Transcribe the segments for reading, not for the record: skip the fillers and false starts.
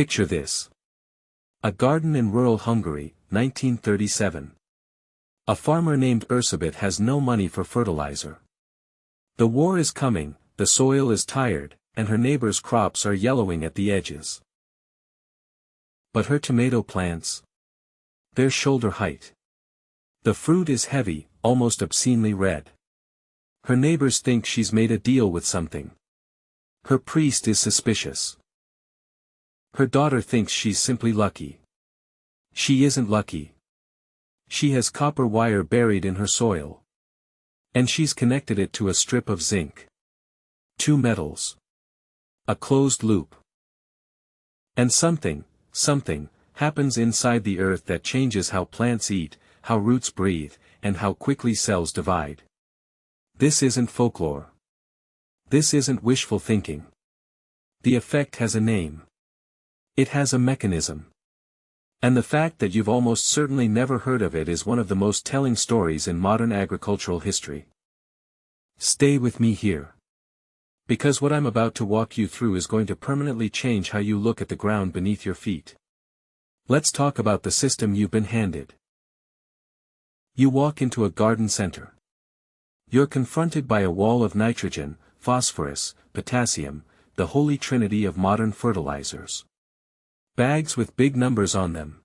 Picture this. A garden in rural Hungary, 1937. A farmer named Ursabith has no money for fertilizer. The war is coming, the soil is tired, and her neighbor's crops are yellowing at the edges. But her tomato plants? They're shoulder height. The fruit is heavy, almost obscenely red. Her neighbors think she's made a deal with something. Her priest is suspicious. Her daughter thinks she's simply lucky. She isn't lucky. She has copper wire buried in her soil. And she's connected it to a strip of zinc. Two metals. A closed loop. And something happens inside the earth that changes how plants eat, how roots breathe, and how quickly cells divide. This isn't folklore. This isn't wishful thinking. The effect has a name. It has a mechanism. And the fact that you've almost certainly never heard of it is one of the most telling stories in modern agricultural history. Stay with me here. Because what I'm about to walk you through is going to permanently change how you look at the ground beneath your feet. Let's talk about the system you've been handed. You walk into a garden center. You're confronted by a wall of nitrogen, phosphorus, potassium, the holy trinity of modern fertilizers. Bags with big numbers on them.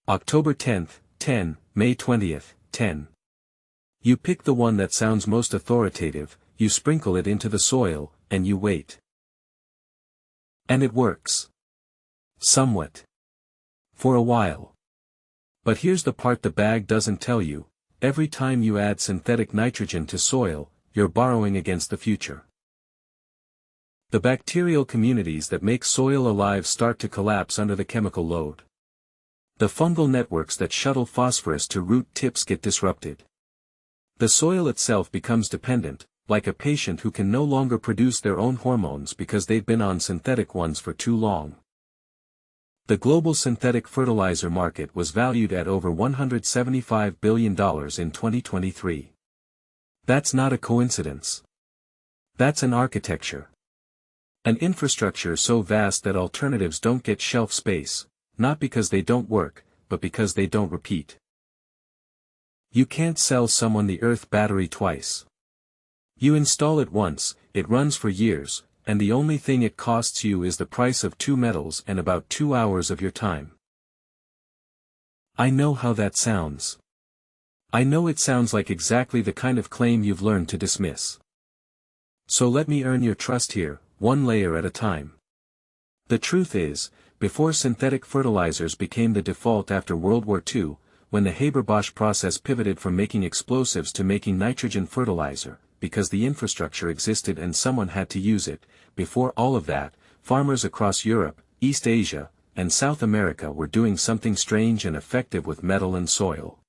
October 10th, 10, May 20th, 10. You pick the one that sounds most authoritative, you sprinkle it into the soil, and you wait. And it works. Somewhat. For a while. But here's the part the bag doesn't tell you: every time you add synthetic nitrogen to soil, you're borrowing against the future. The bacterial communities that make soil alive start to collapse under the chemical load. The fungal networks that shuttle phosphorus to root tips get disrupted. The soil itself becomes dependent, like a patient who can no longer produce their own hormones because they've been on synthetic ones for too long. The global synthetic fertilizer market was valued at over $175 billion in 2023. That's not a coincidence. That's an architecture. An infrastructure so vast that alternatives don't get shelf space, not because they don't work, but because they don't repeat. You can't sell someone the Earth battery twice. You install it once, it runs for years, and the only thing it costs you is the price of 2 metals and about 2 hours of your time. I know how that sounds. I know it sounds like exactly the kind of claim you've learned to dismiss. So let me earn your trust here, one layer at a time. The truth is, before synthetic fertilizers became the default after World War II, when the Haber-Bosch process pivoted from making explosives to making nitrogen fertilizer, because the infrastructure existed and someone had to use it, before all of that, farmers across Europe, East Asia, and South America were doing something strange and effective with metal and soil.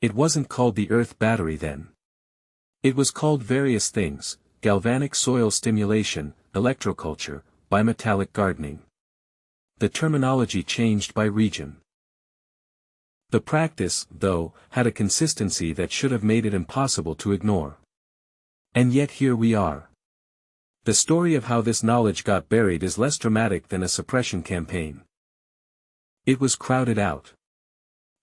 It wasn't called the Earth battery then. It was called various things: galvanic soil stimulation, electroculture, bimetallic gardening. The terminology changed by region. The practice, though, had a consistency that should have made it impossible to ignore. And yet here we are. The story of how this knowledge got buried is less dramatic than a suppression campaign. It was crowded out.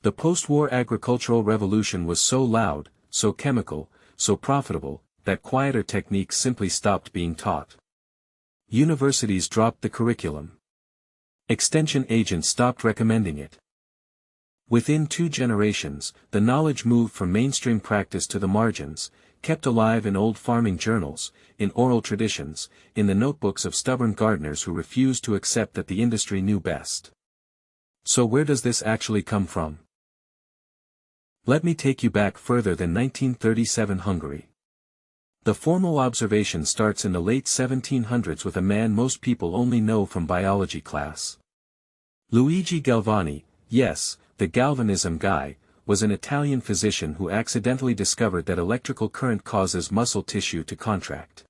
The post-war agricultural revolution was so loud, so chemical, so profitable, that quieter techniques simply stopped being taught. Universities dropped the curriculum. Extension agents stopped recommending it. Within 2 generations, the knowledge moved from mainstream practice to the margins, kept alive in old farming journals, in oral traditions, in the notebooks of stubborn gardeners who refused to accept that the industry knew best. So where does this actually come from? Let me take you back further than 1937 Hungary. The formal observation starts in the late 1700s with a man most people only know from biology class. Luigi Galvani, yes, the galvanism guy, was an Italian physician who accidentally discovered that electrical current causes muscle tissue to contract.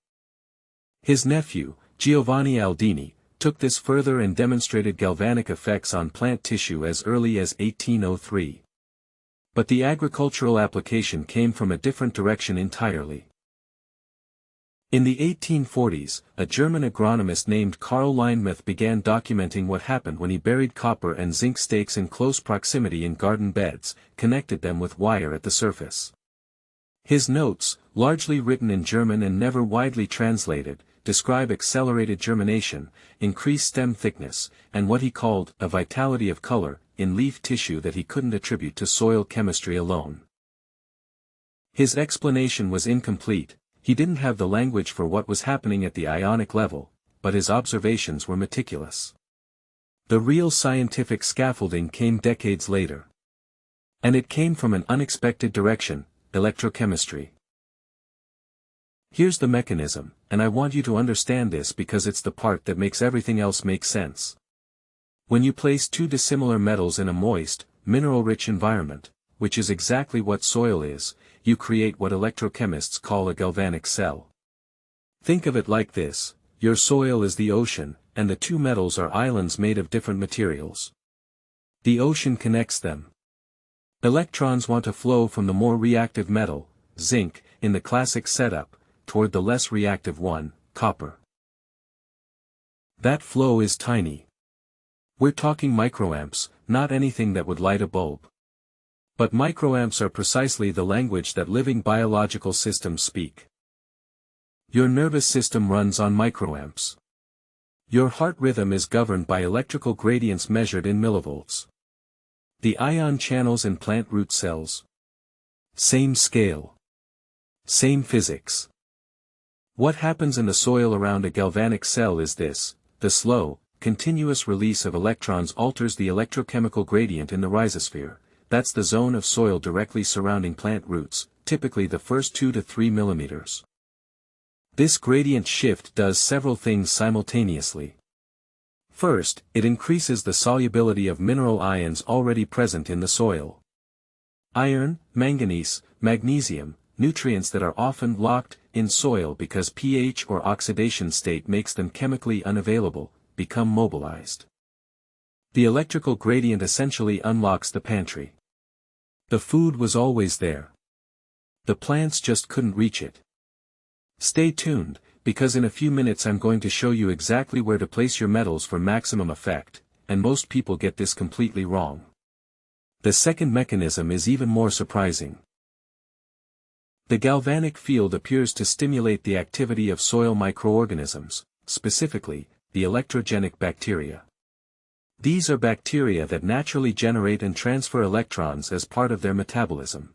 His nephew, Giovanni Aldini, took this further and demonstrated galvanic effects on plant tissue as early as 1803. But the agricultural application came from a different direction entirely. In the 1840s, a German agronomist named Karl Lindemuth began documenting what happened when he buried copper and zinc stakes in close proximity in garden beds, connected them with wire at the surface. His notes, largely written in German and never widely translated, describe accelerated germination, increased stem thickness, and what he called a vitality of color in leaf tissue that he couldn't attribute to soil chemistry alone. His explanation was incomplete. He didn't have the language for what was happening at the ionic level, but his observations were meticulous. The real scientific scaffolding came decades later. And it came from an unexpected direction: electrochemistry. Here's the mechanism, and I want you to understand this because it's the part that makes everything else make sense. When you place two dissimilar metals in a moist, mineral-rich environment, which is exactly what soil is, you create what electrochemists call a galvanic cell. Think of it like this: your soil is the ocean, and the two metals are islands made of different materials. The ocean connects them. Electrons want to flow from the more reactive metal, zinc, in the classic setup, toward the less reactive one, copper. That flow is tiny. We're talking microamps, not anything that would light a bulb. But microamps are precisely the language that living biological systems speak. Your nervous system runs on microamps. Your heart rhythm is governed by electrical gradients measured in millivolts. The ion channels in plant root cells. Same scale. Same physics. What happens in the soil around a galvanic cell is this: the slow, continuous release of electrons alters the electrochemical gradient in the rhizosphere. That's the zone of soil directly surrounding plant roots, typically the first 2 to 3 millimeters. This gradient shift does several things simultaneously. First, it increases the solubility of mineral ions already present in the soil. Iron, manganese, magnesium, nutrients that are often locked in soil because pH or oxidation state makes them chemically unavailable, become mobilized. The electrical gradient essentially unlocks the pantry. The food was always there. The plants just couldn't reach it. Stay tuned, because in a few minutes I'm going to show you exactly where to place your metals for maximum effect, and most people get this completely wrong. The second mechanism is even more surprising. The galvanic field appears to stimulate the activity of soil microorganisms, specifically, the electrogenic bacteria. These are bacteria that naturally generate and transfer electrons as part of their metabolism.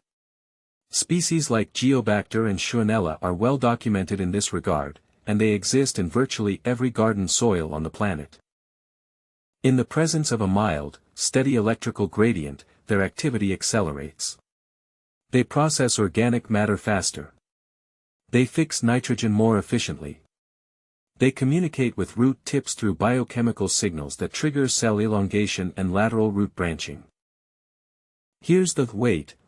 Species like Geobacter and Schwannella are well documented in this regard, and they exist in virtually every garden soil on the planet. In the presence of a mild, steady electrical gradient, their activity accelerates. They process organic matter faster. They fix nitrogen more efficiently. They communicate with root tips through biochemical signals that trigger cell elongation and lateral root branching. Here's the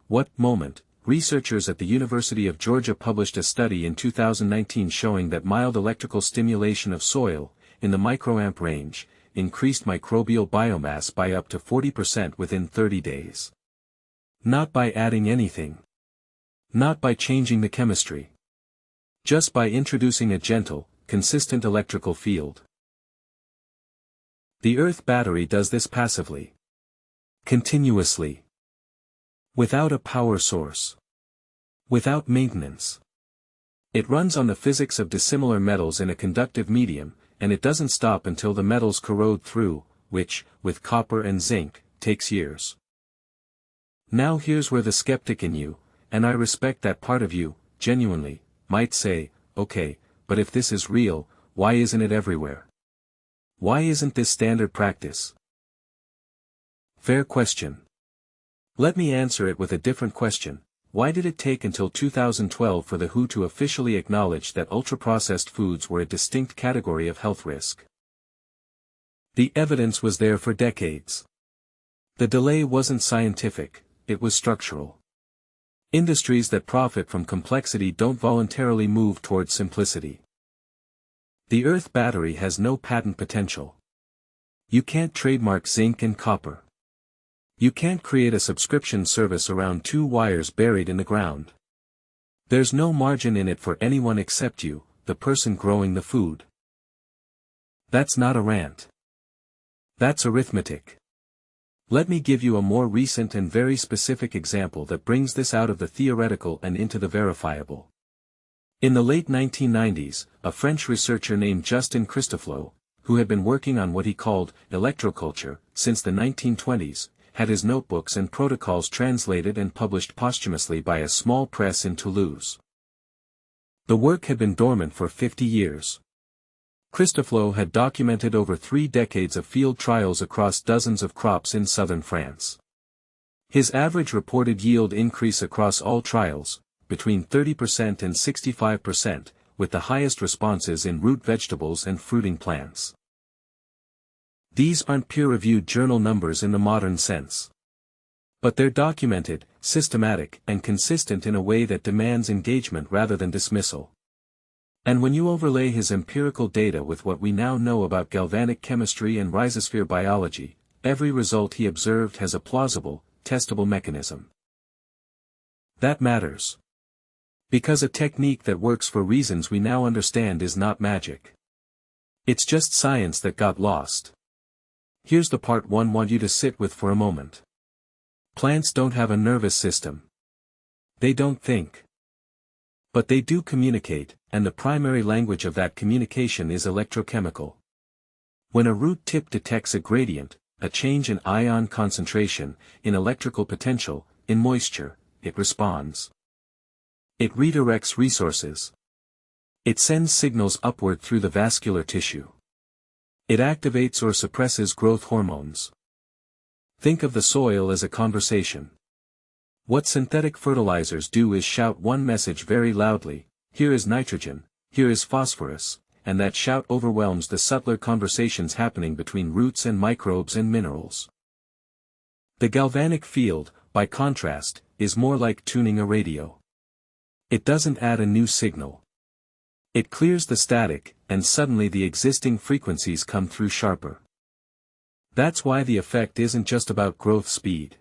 what moment. Researchers at the University of Georgia published a study in 2019 showing that mild electrical stimulation of soil, in the microamp range, increased microbial biomass by up to 40% within 30 days. Not by adding anything. Not by changing the chemistry. Just by introducing a gentle, consistent electrical field. The Earth battery does this passively. Continuously. Without a power source. Without maintenance. It runs on the physics of dissimilar metals in a conductive medium, and it doesn't stop until the metals corrode through, which, with copper and zinc, takes years. Now here's where the skeptic in you, and I respect that part of you, genuinely, might say, okay, but if this is real, why isn't it everywhere? Why isn't this standard practice? Fair question. Let me answer it with a different question. Why did it take until 2012 for the WHO to officially acknowledge that ultra-processed foods were a distinct category of health risk? The evidence was there for decades. The delay wasn't scientific, it was structural. Industries that profit from complexity don't voluntarily move towards simplicity. The Earth battery has no patent potential. You can't trademark zinc and copper. You can't create a subscription service around two wires buried in the ground. There's no margin in it for anyone except you, the person growing the food. That's not a rant. That's arithmetic. Let me give you a more recent and very specific example that brings this out of the theoretical and into the verifiable. In the late 1990s, a French researcher named Justin Christofleau, who had been working on what he called electroculture since the 1920s, had his notebooks and protocols translated and published posthumously by a small press in Toulouse. The work had been dormant for 50 years. Christofleau had documented over 3 decades of field trials across dozens of crops in southern France. His average reported yield increase across all trials, between 30% and 65%, with the highest responses in root vegetables and fruiting plants. These aren't peer-reviewed journal numbers in the modern sense. But they're documented, systematic, and consistent in a way that demands engagement rather than dismissal. And when you overlay his empirical data with what we now know about galvanic chemistry and rhizosphere biology, every result he observed has a plausible, testable mechanism. That matters. Because a technique that works for reasons we now understand is not magic. It's just science that got lost. Here's the part I want you to sit with for a moment. Plants don't have a nervous system. They don't think. But they do communicate, and the primary language of that communication is electrochemical. When a root tip detects a gradient, a change in ion concentration, in electrical potential, in moisture, it responds. It redirects resources. It sends signals upward through the vascular tissue. It activates or suppresses growth hormones. Think of the soil as a conversation. What synthetic fertilizers do is shout one message very loudly: here is nitrogen, here is phosphorus, and that shout overwhelms the subtler conversations happening between roots and microbes and minerals. The galvanic field, by contrast, is more like tuning a radio. It doesn't add a new signal. It clears the static, and suddenly the existing frequencies come through sharper. That's why the effect isn't just about growth speed.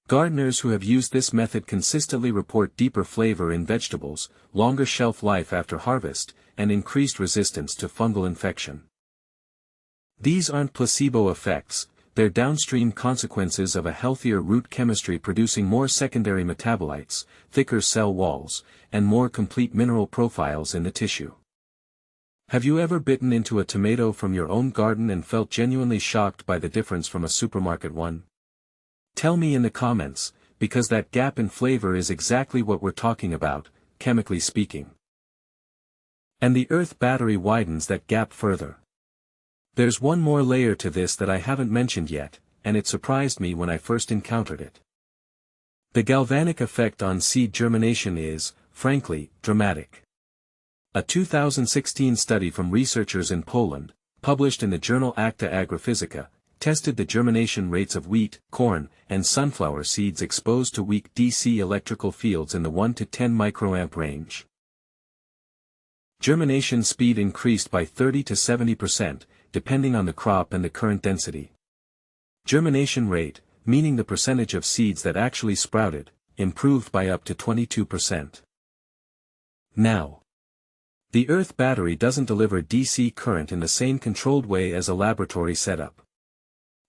Gardeners who have used this method consistently report deeper flavor in vegetables, longer shelf life after harvest, and increased resistance to fungal infection. These aren't placebo effects, they're downstream consequences of a healthier root chemistry producing more secondary metabolites, thicker cell walls, and more complete mineral profiles in the tissue. Have you ever bitten into a tomato from your own garden and felt genuinely shocked by the difference from a supermarket one? Tell me in the comments, because that gap in flavor is exactly what we're talking about, chemically speaking. And the earth battery widens that gap further. There's one more layer to this that I haven't mentioned yet, and it surprised me when I first encountered it. The galvanic effect on seed germination is, frankly, dramatic. A 2016 study from researchers in Poland, published in the journal Acta Agrophysica, tested the germination rates of wheat, corn, and sunflower seeds exposed to weak DC electrical fields in the 1 to 10 microamp range. Germination speed increased by 30 to 70%, depending on the crop and the current density. Germination rate, meaning the percentage of seeds that actually sprouted, improved by up to 22%. Now, the earth battery doesn't deliver DC current in the same controlled way as a laboratory setup.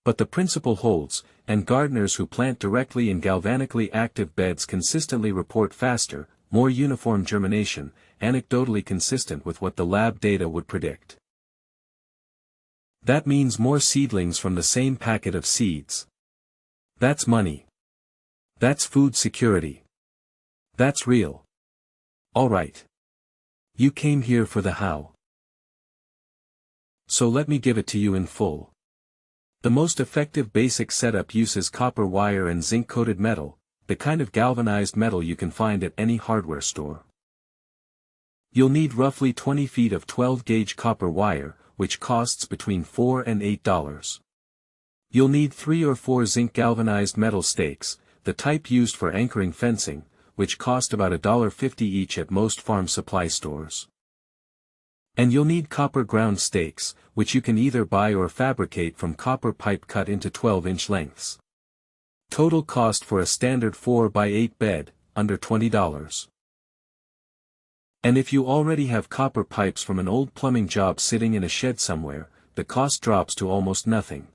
But the principle holds, and gardeners who plant directly in galvanically active beds consistently report faster, more uniform germination, anecdotally consistent with what the lab data would predict. That means more seedlings from the same packet of seeds. That's money. That's food security. That's real. All right. You came here for the how. So let me give it to you in full. The most effective basic setup uses copper wire and zinc-coated metal, the kind of galvanized metal you can find at any hardware store. You'll need roughly 20 feet of 12-gauge copper wire, which costs between $4 and $8. You'll need 3 or 4 zinc galvanized metal stakes, the type used for anchoring fencing, which cost about $1.50 each at most farm supply stores. And you'll need copper ground stakes, which you can either buy or fabricate from copper pipe cut into 12-inch lengths. Total cost for a standard 4x8 bed, under $20. And if you already have copper pipes from an old plumbing job sitting in a shed somewhere, the cost drops to almost nothing.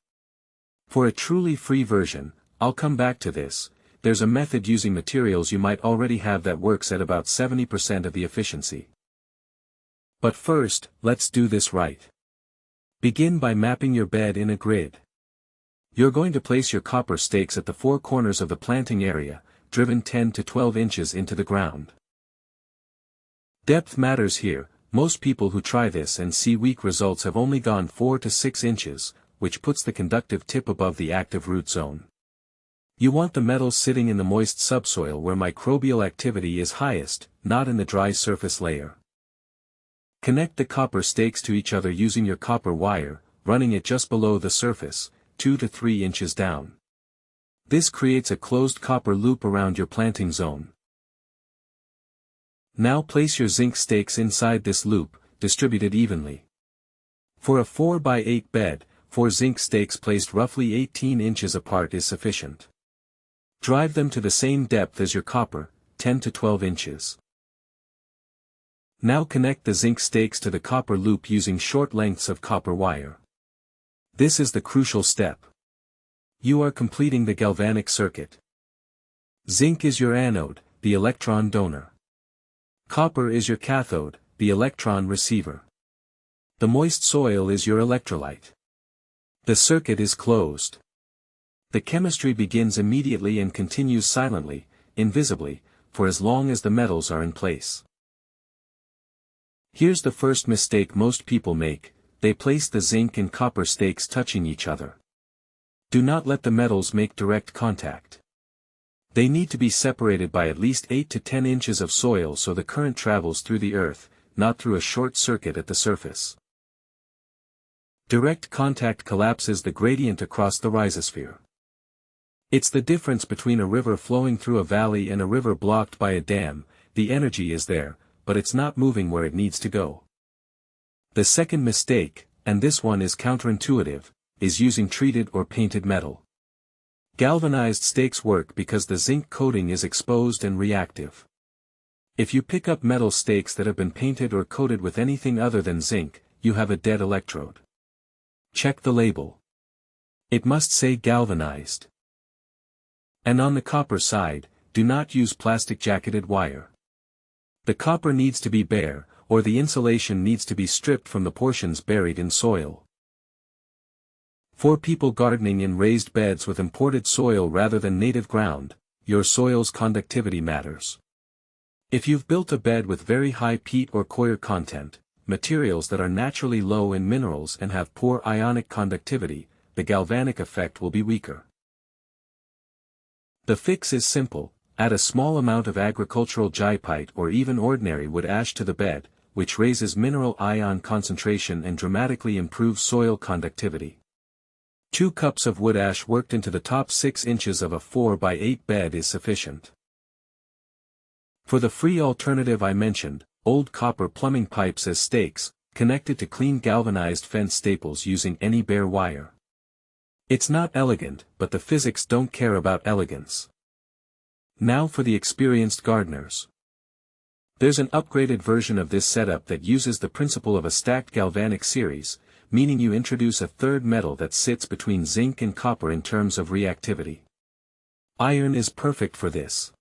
For a truly free version, I'll come back to this, there's a method using materials you might already have that works at about 70% of the efficiency. But first, let's do this right. Begin by mapping your bed in a grid. You're going to place your copper stakes at the four corners of the planting area, driven 10 to 12 inches into the ground. Depth matters here. Most people who try this and see weak results have only gone 4 to 6 inches, which puts the conductive tip above the active root zone. You want the metals sitting in the moist subsoil where microbial activity is highest, not in the dry surface layer. Connect the copper stakes to each other using your copper wire, running it just below the surface, 2 to 3 inches down. This creates a closed copper loop around your planting zone. Now place your zinc stakes inside this loop, distributed evenly. For a 4 by 8 bed, 4 zinc stakes placed roughly 18 inches apart is sufficient. Drive them to the same depth as your copper, 10 to 12 inches. Now connect the zinc stakes to the copper loop using short lengths of copper wire. This is the crucial step. You are completing the galvanic circuit. Zinc is your anode, the electron donor. Copper is your cathode, the electron receiver. The moist soil is your electrolyte. The circuit is closed. The chemistry begins immediately and continues silently, invisibly, for as long as the metals are in place. Here's the first mistake most people make: they place the zinc and copper stakes touching each other. Do not let the metals make direct contact. They need to be separated by at least 8 to 10 inches of soil so the current travels through the earth, not through a short circuit at the surface. Direct contact collapses the gradient across the rhizosphere. It's the difference between a river flowing through a valley and a river blocked by a dam. The energy is there, but it's not moving where it needs to go. The second mistake, and this one is counterintuitive, is using treated or painted metal. Galvanized stakes work because the zinc coating is exposed and reactive. If you pick up metal stakes that have been painted or coated with anything other than zinc, you have a dead electrode. Check the label. It must say galvanized. And on the copper side, do not use plastic jacketed wire. The copper needs to be bare, or the insulation needs to be stripped from the portions buried in soil. For people gardening in raised beds with imported soil rather than native ground, your soil's conductivity matters. If you've built a bed with very high peat or coir content, materials that are naturally low in minerals and have poor ionic conductivity, the galvanic effect will be weaker. The fix is simple: add a small amount of agricultural gypite or even ordinary wood ash to the bed, which raises mineral ion concentration and dramatically improves soil conductivity. 2 cups of wood ash worked into the top 6 inches of a 4 by 8 bed is sufficient. For the free alternative I mentioned, old copper plumbing pipes as stakes, connected to clean galvanized fence staples using any bare wire. It's not elegant, but the physics don't care about elegance. Now for the experienced gardeners. There's an upgraded version of this setup that uses the principle of a stacked galvanic series, meaning you introduce a third metal that sits between zinc and copper in terms of reactivity. Iron is perfect for this.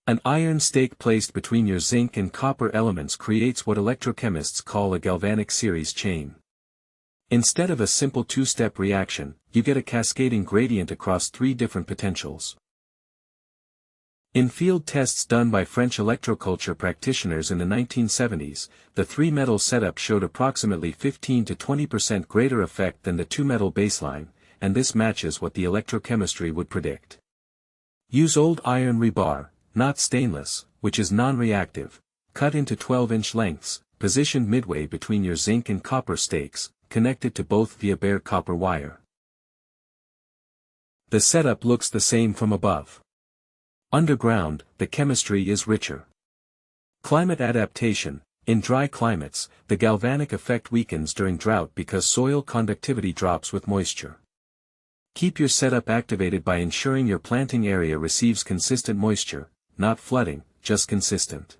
An iron stake placed between your zinc and copper elements creates what electrochemists call a galvanic series chain. Instead of a simple two-step reaction, you get a cascading gradient across 3 different potentials. In field tests done by French electroculture practitioners in the 1970s, the 3-metal setup showed approximately 15 to 20% greater effect than the 2-metal baseline, and this matches what the electrochemistry would predict. Use old iron rebar, not stainless, which is non-reactive, cut into 12-inch lengths, positioned midway between your zinc and copper stakes, connected to both via bare copper wire. The setup looks the same from above. Underground, the chemistry is richer. Climate adaptation: in dry climates, the galvanic effect weakens during drought because soil conductivity drops with moisture. Keep your setup activated by ensuring your planting area receives consistent moisture, not flooding, just consistent.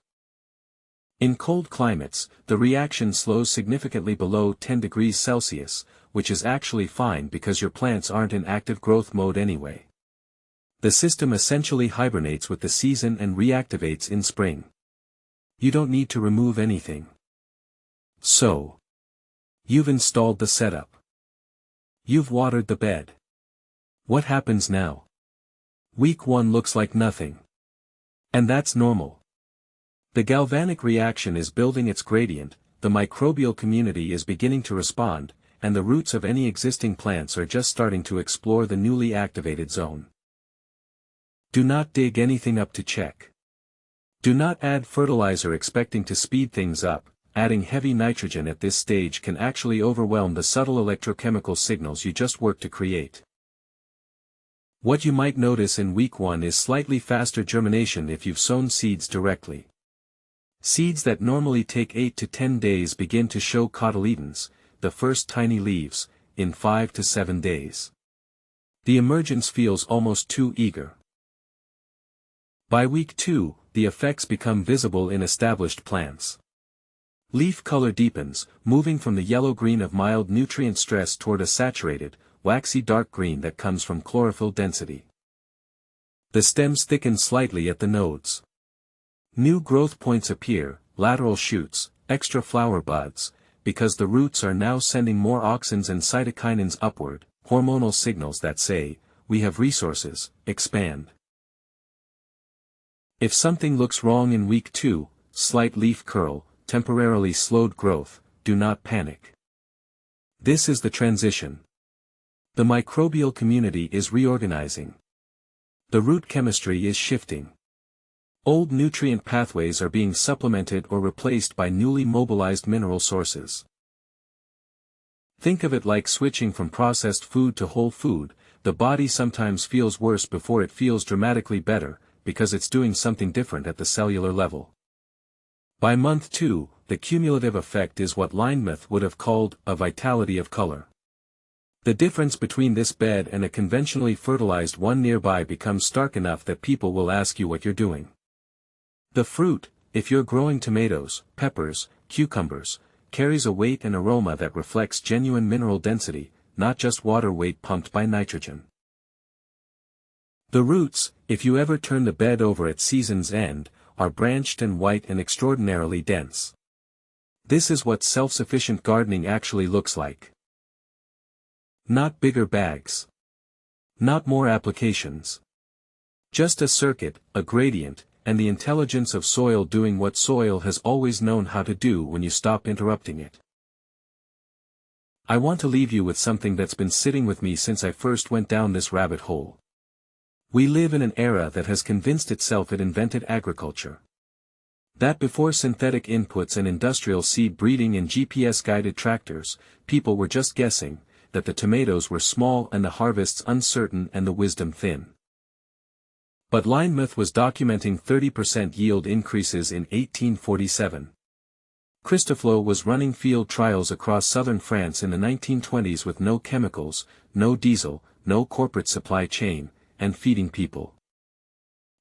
In cold climates, the reaction slows significantly below 10 degrees Celsius, which is actually fine because your plants aren't in active growth mode anyway. The system essentially hibernates with the season and reactivates in spring. You don't need to remove anything. So, you've installed the setup. You've watered the bed. What happens now? Week 1 looks like nothing. And that's normal. The galvanic reaction is building its gradient, the microbial community is beginning to respond, and the roots of any existing plants are just starting to explore the newly activated zone. Do not dig anything up to check. Do not add fertilizer expecting to speed things up. Adding heavy nitrogen at this stage can actually overwhelm the subtle electrochemical signals you just worked to create. What you might notice in week 1 is slightly faster germination if you've sown seeds directly. Seeds that normally take 8 to 10 days begin to show cotyledons, the first tiny leaves, in 5 to 7 days. The emergence feels almost too eager. By week 2, the effects become visible in established plants. Leaf color deepens, moving from the yellow-green of mild nutrient stress toward a saturated, waxy dark green that comes from chlorophyll density. The stems thicken slightly at the nodes. New growth points appear, lateral shoots, extra flower buds, because the roots are now sending more auxins and cytokinins upward, hormonal signals that say, we have resources, expand. If something looks wrong in week 2, slight leaf curl, temporarily slowed growth, do not panic. This is the transition. The microbial community is reorganizing. The root chemistry is shifting. Old nutrient pathways are being supplemented or replaced by newly mobilized mineral sources. Think of it like switching from processed food to whole food. The body sometimes feels worse before it feels dramatically better, because it's doing something different at the cellular level. By month 2, the cumulative effect is what Lindemuth would have called a vitality of color. The difference between this bed and a conventionally fertilized one nearby becomes stark enough that people will ask you what you're doing. The fruit, if you're growing tomatoes, peppers, cucumbers, carries a weight and aroma that reflects genuine mineral density, not just water weight pumped by nitrogen. The roots, if you ever turn the bed over at season's end, are branched and white and extraordinarily dense. This is what self-sufficient gardening actually looks like. Not bigger bags. Not more applications. Just a circuit, a gradient, and the intelligence of soil doing what soil has always known how to do when you stop interrupting it. I want to leave you with something that's been sitting with me since I first went down this rabbit hole. We live in an era that has convinced itself it invented agriculture. That before synthetic inputs and industrial seed breeding and GPS-guided tractors, people were just guessing, that the tomatoes were small and the harvests uncertain and the wisdom thin. But Lindemuth was documenting 30% yield increases in 1847. Christoflo was running field trials across southern France in the 1920s with no chemicals, no diesel, no corporate supply chain, and feeding people.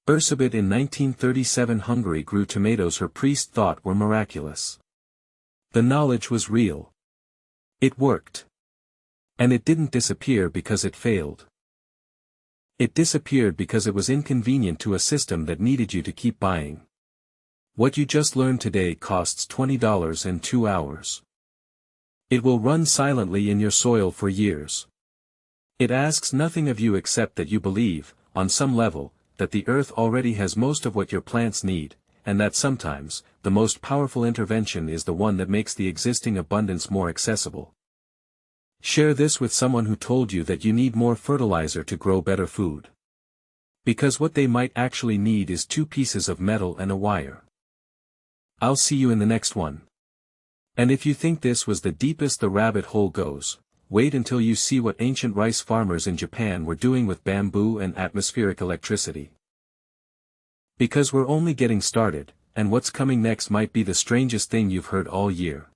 Ursabith in 1937 Hungary grew tomatoes her priest thought were miraculous. The knowledge was real. It worked. And it didn't disappear because it failed. It disappeared because it was inconvenient to a system that needed you to keep buying. What you just learned today costs $20 in 2 hours. It will run silently in your soil for years. It asks nothing of you except that you believe, on some level, that the earth already has most of what your plants need, and that sometimes, the most powerful intervention is the one that makes the existing abundance more accessible. Share this with someone who told you that you need more fertilizer to grow better food. Because what they might actually need is 2 pieces of metal and a wire. I'll see you in the next one. And if you think this was the deepest the rabbit hole goes, wait until you see what ancient rice farmers in Japan were doing with bamboo and atmospheric electricity. Because we're only getting started, and what's coming next might be the strangest thing you've heard all year.